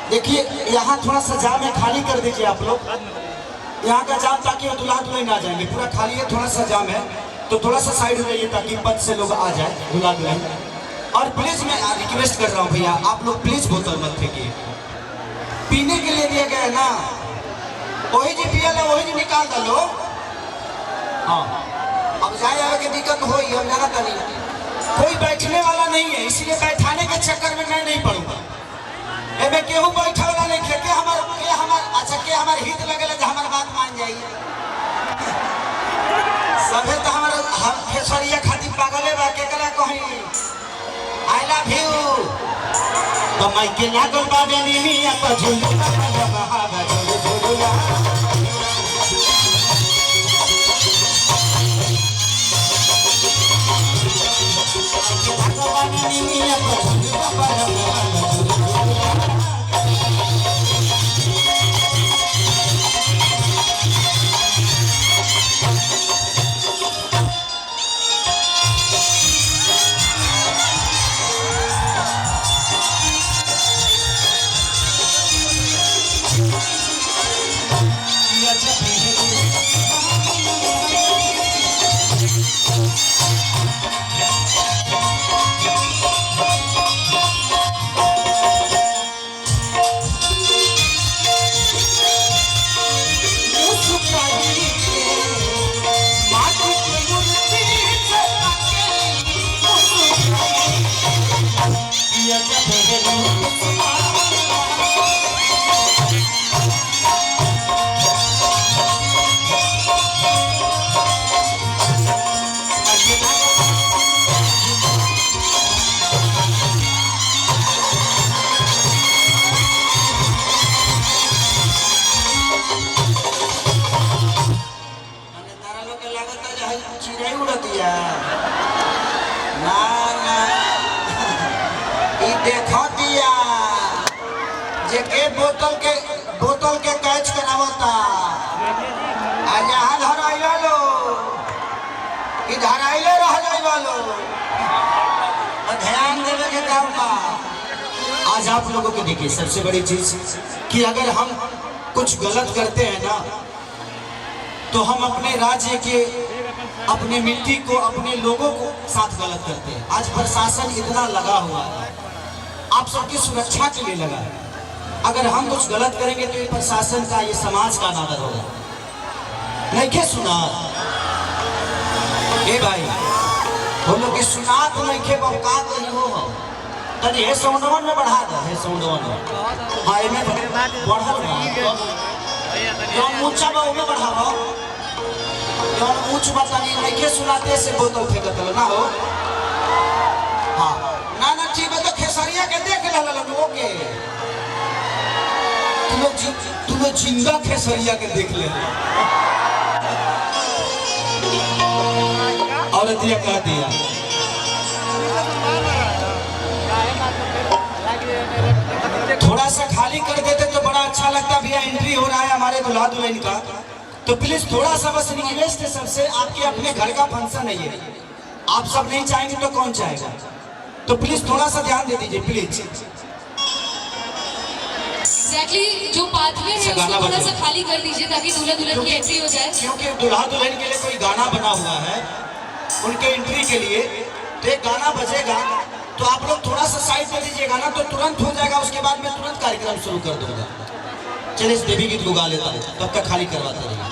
देखिए यहाँ थोड़ा सा जाम है, खाली कर दीजिए आप लोग यहाँ का जाम, ताकि दुल्हा दुल्हन आ जाएंगे। पूरा खाली है, थोड़ा सा जाम है, तो थोड़ा सा साइड हो जाइए ताकि पद से लोग आ जाए दुल्हा दुल्हन। और प्लीज मैं रिक्वेस्ट कर रहा हूँ भैया, आप लोग प्लीज बोतल मत फेंकिए। पीने के लिए दिया गया है ना, वही जी पियल है वही जी निकाल दो। हाँ, अब जाए आवे की दिक्कत हो, हम जाना था नहीं, कोई बैठने वाला नहीं है, इसलिए बैठाने के चक्कर में मैं नहीं पड़ूंगा। एमे केहू बैठे वाला नहीं खे के हमार अच्छा के हमार हित लगेला जे हमार बात मान जाइए। सभे तो हम खेसरिया खातिर पागले बा, केकरा कहीं आई लव यू तो माई के लागल बा बेनिया पर झुलू बहावा झुलू झुलूला। चिड़ै उड़तिया ना ना देखो दिया जे के बोतल के कैच करावता आ यहाँ धराइला लो कि धराइले रह जाइबा लो, ध्यान देवे के काम बा। आज आप लोगों को देखिए सबसे बड़ी चीज कि अगर हम कुछ गलत करते हैं ना तो हम अपने राज्य के, अपने मिट्टी को, अपने लोगों को साथ गलत करते हैं। आज प्रशासन इतना लगा हुआ है, आप सबकी सुरक्षा के लिए लगा है। अगर हम कुछ गलत करेंगे तो ये प्रशासन का, ये समाज का अनादर होगा। नहीं के सुना ए भाई बोलो कि सुनात नहीं के बका कहीं हो तनी हे साउंडवन में बढ़ा दे, हे साउंडवन हां में बढ़ल बा जौन ऊंचा बा ओमे बढ़ावा, जौन ऊंच बतानी नहीं के सुनाते से बोतल फेंकत ना हो। हाँ ना ना ठीक है, तो खेसरिया के देख ले लोग ओके, तुम लोग जिंदा खेसरिया के देख ले। औरतिया कह दिया थोड़ा सा खाली कर देते तो बड़ा अच्छा लगता। भैया एंट्री हो रहा है हमारे दुल्हा दुल्हन का, तो प्लीज थोड़ा सा बस रिक्वेस्ट है सबसे, आपके अपने घर का फंक्शन है ये, आप सब नहीं चाहेंगे तो कौन चाहेगा, तो प्लीज थोड़ा सा ध्यान दे दीजिए प्लीज। एग्जैक्टली जो पाथवे है उसको थोड़ा सा खाली कर दीजिए ताकि दूल्हा दुल्हन की एंट्री हो जाए। क्योंकि दुल्हा दुल्हन के लिए कोई गाना बना हुआ है उनके एंट्री के लिए, तो एक गाना बजेगा तो आप लोग थोड़ा सा साइड में दीजिएगा ना तो तुरंत हो जाएगा, उसके बाद मैं तुरंत कार्यक्रम शुरू कर दूंगा। चलिए इस देवी गीत को गा लेता हूँ, तब तक खाली करवाते रहिए।